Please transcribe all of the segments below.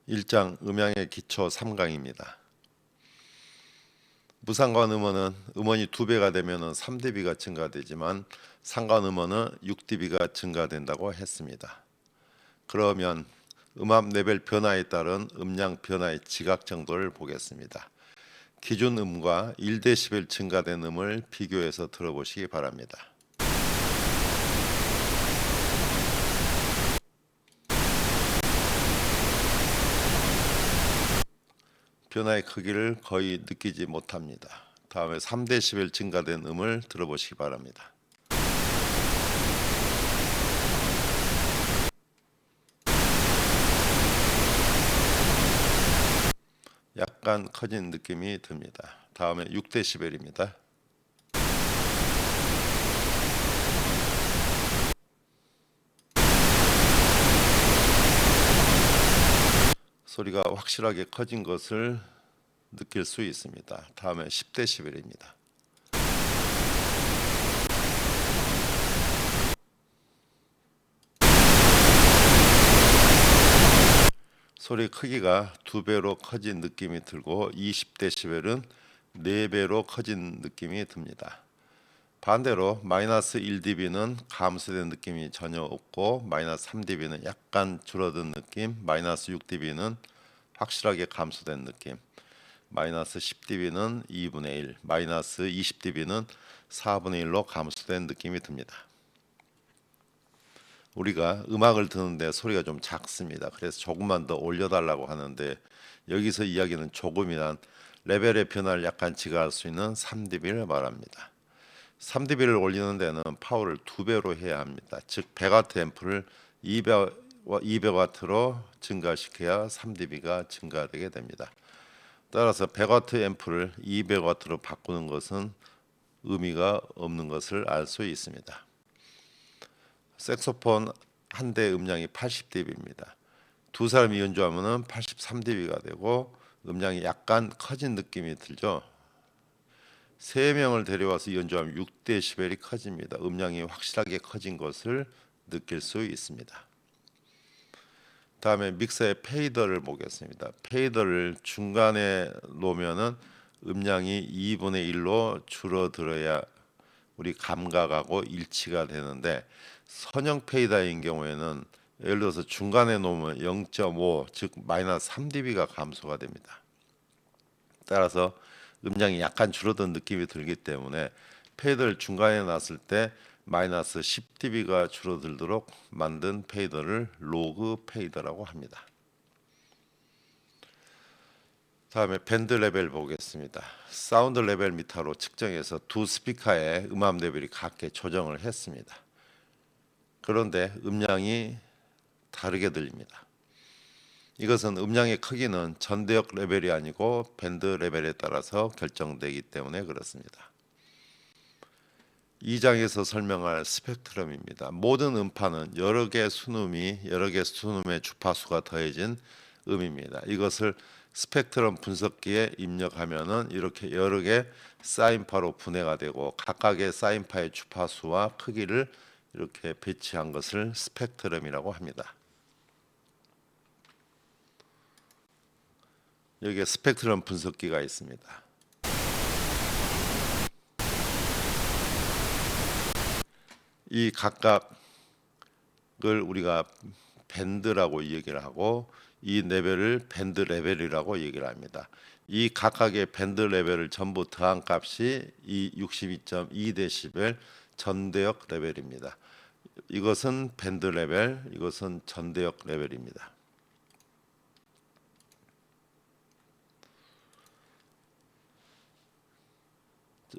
1장 음향의 기초 3강입니다. 무상관 음원은 음원이 2배가 되면 3dB가 증가되지만 상관 음원은 6dB가 증가된다고 했습니다. 그러면 음압 레벨 변화에 따른 음량 변화의 지각 정도를 보겠습니다. 기준 음과 1dB 증가된 음을 비교해서 들어보시기 바랍니다. 변화의 크기를 거의 느끼지 못합니다. 다음에 3dB 증가된 음을 들어보시기 바랍니다. 약간 커진 느낌이 듭니다. 다음에 6dB입니다. 소리가 확실하게 커진 것을 느낄 수 있습니다. 다음에 10dB입니다. 소리 크기가 2배로 커진 느낌이 들고 20dB는 4배로 커진 느낌이 듭니다. 반대로 마이너스 1dB는 감소된 느낌이 전혀 없고 마이너스 3dB는 약간 줄어든 느낌, 마이너스 6dB는 확실하게 감소된 느낌, 마이너스 10dB는 2분의 1, 마이너스 20dB는 4분의 1로 감소된 느낌이 듭니다. 우리가 음악을 듣는데 소리가 좀 작습니다. 그래서 조금만 더 올려달라고 하는데 여기서 이야기는 조금이란 레벨의 변화를 약간 지각할 수 있는 3dB를 말합니다. 3dB를 올리는 데는 파워를 2배로 해야 합니다. 즉 100W 앰프를 200W로 증가시켜야 3dB가 증가되게 됩니다. 따라서 100W 앰프를 200W로 바꾸는 것은 의미가 없는 것을 알 수 있습니다. 색소폰 한 대 음량이 80dB입니다. 두 사람이 연주하면 83dB가 되고 음량이 약간 커진 느낌이 들죠. 3명을 데려와서 연주하면 6dB이 커집니다. 음량이 확실하게 커진 것을 느낄 수 있습니다. 다음에 믹서의 페이더를 보겠습니다. 페이더를 중간에 놓으면은 음량이 2분의 1로 줄어들어야 우리 감각하고 일치가 되는데 선형 페이더인 경우에는 예를 들어서 중간에 놓으면 0.5 즉 마이너스 3dB가 감소가 됩니다. 따라서 음량이 약간 줄어든 느낌이 들기 때문에 페이더를 중간에 놨을 때 마이너스 10dB가 줄어들도록 만든 페이더를 로그 페이더라고 합니다. 다음에 밴드 레벨 보겠습니다. 사운드 레벨 미터로 측정해서 두 스피커의 음압 레벨이 각각 조정을 했습니다. 그런데 음량이 다르게 들립니다. 이것은 음량의 크기는 전대역 레벨이 아니고 밴드 레벨에 따라서 결정되기 때문에 그렇습니다. 2장에서 설명할 스펙트럼입니다. 모든 음파는 여러 개 순음의 주파수가 더해진 음입니다. 이것을 스펙트럼 분석기에 입력하면은 이렇게 여러 개 사인파로 분해가 되고 각각의 사인파의 주파수와 크기를 이렇게 배치한 것을 스펙트럼이라고 합니다. 여기에 스펙트럼 분석기가 있습니다. 이 각각을 우리가 밴드라고 얘기를 하고 이 레벨을 밴드 레벨이라고 얘기를 합니다. 이 각각의 밴드 레벨을 전부 더한 값이 이 62.2dB 전대역 레벨입니다. 이것은 밴드 레벨, 이것은 전대역 레벨입니다.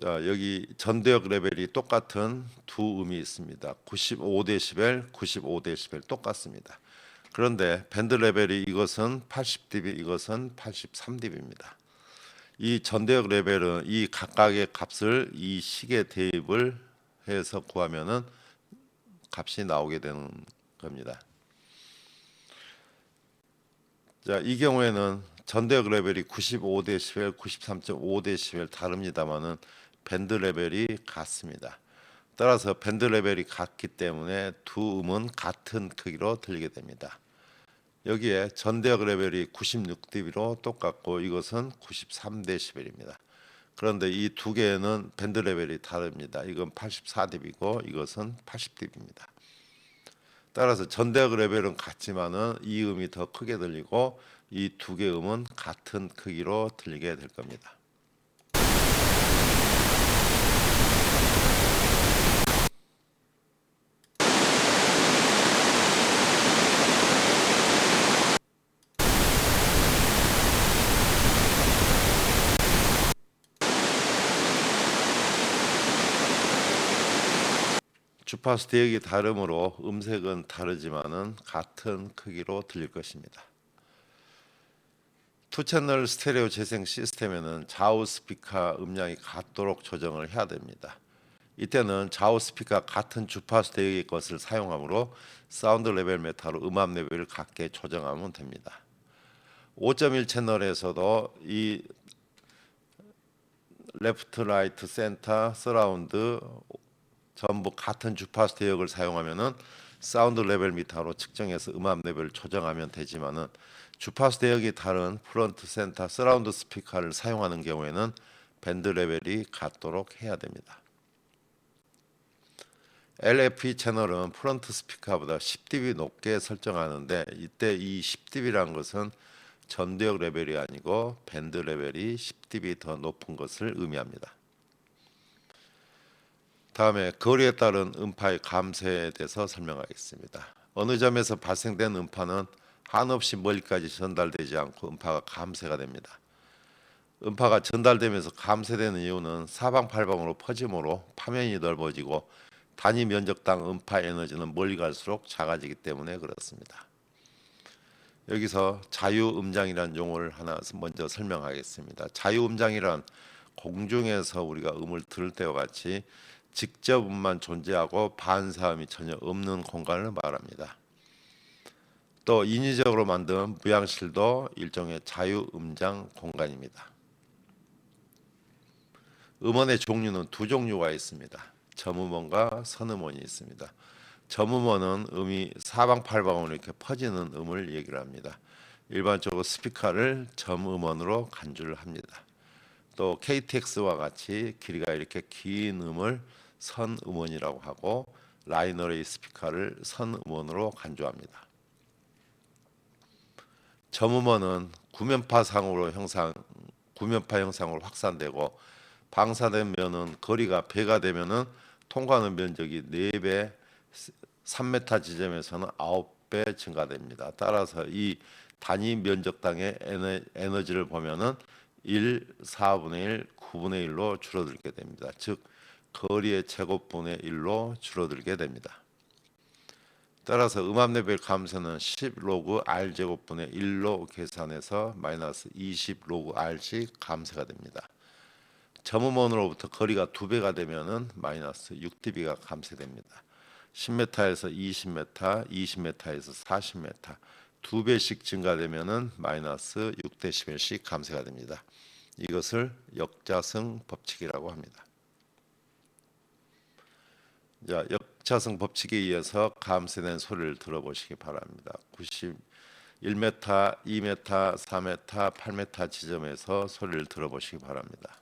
자, 여기 전대역 레벨이 똑같은 두 음이 있습니다. 95dB, 95dB 똑같습니다. 그런데 밴드 레벨이 이것은 80dB, 이것은 83dB입니다. 이 전대역 레벨은 이 각각의 값을 이 식에 대입을 해서 구하면은 값이 나오게 되는 겁니다. 자, 이 경우에는 전대역 레벨이 95dB, 93.5dB 다릅니다만은 밴드 레벨이 같습니다. 따라서 밴드 레벨이 같기 때문에 두 음은 같은 크기로 들리게 됩니다. 여기에 전대역 레벨이 96dB로 똑같고 이것은 93dB입니다. 그런데 이 두 개는 밴드 레벨이 다릅니다. 이건 84dB고 이것은 80dB입니다. 따라서 전대역 레벨은 같지만은 이 음이 더 크게 들리고 이 두 개 음은 같은 크기로 들리게 될 겁니다. 주파수 대역이 다르므로 음색은 다르지만은 같은 크기로 들릴 것입니다. 투채널 스테레오 재생 시스템에는 좌우 스피커 음량이 같도록 조정을 해야 됩니다. 이때는 좌우 스피커 같은 주파수 대역의 것을 사용하므로 사운드 레벨 메타로 음압 레벨을 같게 조정하면 됩니다. 5.1 채널에서도 이 레프트, 라이트, 센터, 서라운드 전부 같은 주파수 대역을 사용하면은 사운드 레벨 미터로 측정해서 음압 레벨을 조정하면 되지만은 주파수 대역이 다른 프론트, 센터, 서라운드 스피커를 사용하는 경우에는 밴드 레벨이 같도록 해야 됩니다. LFE 채널은 프론트 스피커보다 10dB 높게 설정하는데 이때 이 10dB라는 것은 전대역 레벨이 아니고 밴드 레벨이 10dB 더 높은 것을 의미합니다. 다음에 거리에 따른 음파의 감쇄에 대해서 설명하겠습니다. 어느 점에서 발생된 음파는 한없이 멀리까지 전달되지 않고 음파가 감쇄가 됩니다. 음파가 전달되면서 감쇄되는 이유는 사방팔방으로 퍼짐으로 파면이 넓어지고 단위 면적당 음파 에너지는 멀리 갈수록 작아지기 때문에 그렇습니다. 여기서 자유음장이라는 용어를 하나 먼저 설명하겠습니다. 자유음장이란 공중에서 우리가 음을 들을 때와 같이 직접 음만 존재하고 반사음이 전혀 없는 공간을 말합니다. 또 인위적으로 만든 무향실도 일종의 자유음장 공간입니다. 음원의 종류는 두 종류가 있습니다. 점음원과 선음원이 있습니다. 점음원은 음이 사방팔방으로 이렇게 퍼지는 음을 얘기를 합니다. 일반적으로 스피커를 점음원으로 간주를 합니다. 또 KTX와 같이 길이가 이렇게 긴 음을 선음원이라고 하고 라인 어레이 스피커를 선음원으로 간주합니다. 점음원은 구면파 형상으로 확산되고 방사되면은 거리가 배가 되면은 통과하는 면적이 4배, 3m 지점에서는 9배 증가됩니다. 따라서 이 단위 면적당의 에너지를 보면은 1, 4분의 1, 9분의 1로 줄어들게 됩니다. 즉 거리의 제곱분의 1로 줄어들게 됩니다. 따라서 음압 레벨 감소는 10 로그 R 제곱분의 1로 계산해서 마이너스 20 로그 R씩 감소가 됩니다. 점음원으로부터 거리가 2배가 되면은 마이너스 6dB가 감소됩니다. 10m에서 20m, 20m에서 40m 2배씩 증가되면은 마이너스 6dB씩 감소가 됩니다. 이것을 역자성 법칙이라고 합니다. 자, 역자성 법칙에 의해서 감소된 소리를 들어보시기 바랍니다. 91m, 2m, 4m, 8m 지점에서 소리를 들어보시기 바랍니다.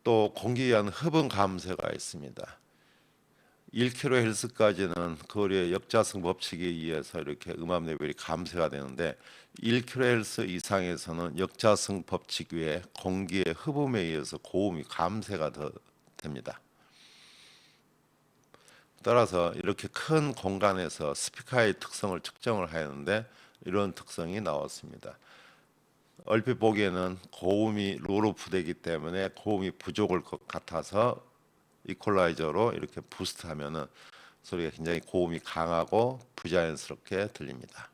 또 공기에 의한 흡음 감소가 있습니다. 1kHz까지는 거리의 역자성 법칙에 의해서 이렇게 음압 레벨이 감소가 되는데 1kHz 이상에서는 역자성 법칙 외에 공기의 흡음에 의해서 고음이 감소가 더 됩니다. 따라서 이렇게 큰 공간에서 스피커의 특성을 측정을 하였는데 이런 특성이 나왔습니다. 얼핏 보기에는 고음이 로우루프되기 때문에 고음이 부족할 것 같아서 이퀄라이저로 이렇게 부스트하면은 소리가 굉장히 고음이 강하고 부자연스럽게 들립니다.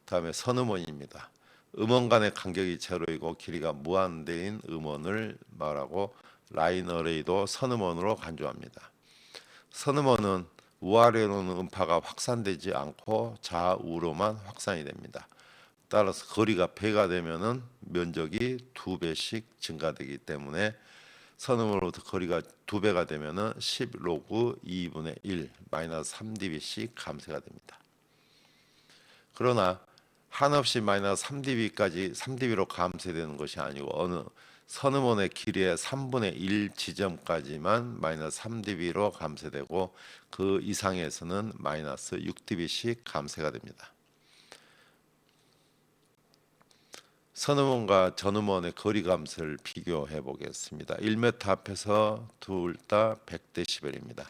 다음에 선음원입니다. 음원 간의 간격이 제로이고 길이가 무한대인 음원을 말하고 라인 어레이도 선음원으로 간주합니다. 선음원은 우아래로는 음파가 확산되지 않고 좌우로만 확산이 됩니다. 따라서 거리가 배가 되면은 면적이 2배씩 증가되기 때문에 선음으로부터 거리가 2배가 되면은 10 로그 2분의 1 마이너스 3dB씩 감쇄가 됩니다. 그러나 한없이 마이너스 3dB까지 3dB로 감쇄되는 것이 아니고 어느 선음원의 길이의 3분의 1 지점까지만 마이너스 3dB로 감쇄되고 그 이상에서는 마이너스 6dB씩 감쇄가 됩니다. 선음원과 전음원의 거리 감소를 비교해 보겠습니다. 1m 앞에서 둘 다 100dB입니다.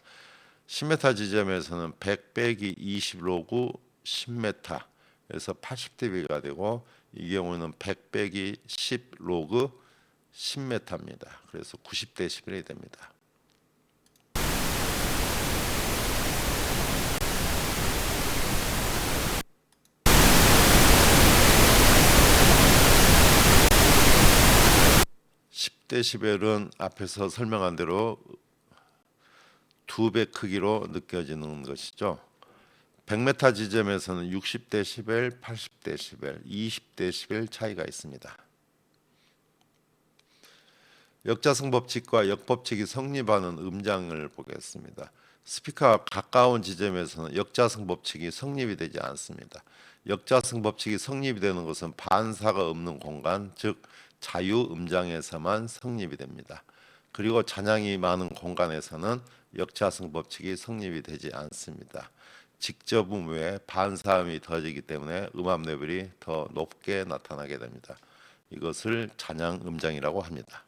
10m 지점에서는 100 빼기 20 로그 10m에서 80dB가 되고 이 경우는 100 빼기 10 로그 10m입니다. 그래서 90dB이 됩니다. 데시벨은 앞에서 설명한 대로 2배 크기로 느껴지는 것이죠. 100m 지점에서는 60dB, 80dB, 20dB 차이가 있습니다. 역자성 법칙과 역법칙이 성립하는 음장을 보겠습니다. 스피커와 가까운 지점에서는 역자성 법칙이 성립이 되지 않습니다. 역자성 법칙이 성립이 되는 것은 반사가 없는 공간, 즉 자유 음장에서만 성립이 됩니다. 그리고 잔향이 많은 공간에서는 역자성 법칙이 성립이 되지 않습니다. 직접음 외에 반사음이 더해지기 때문에 음압 레벨이 더 높게 나타나게 됩니다. 이것을 잔향 음장이라고 합니다.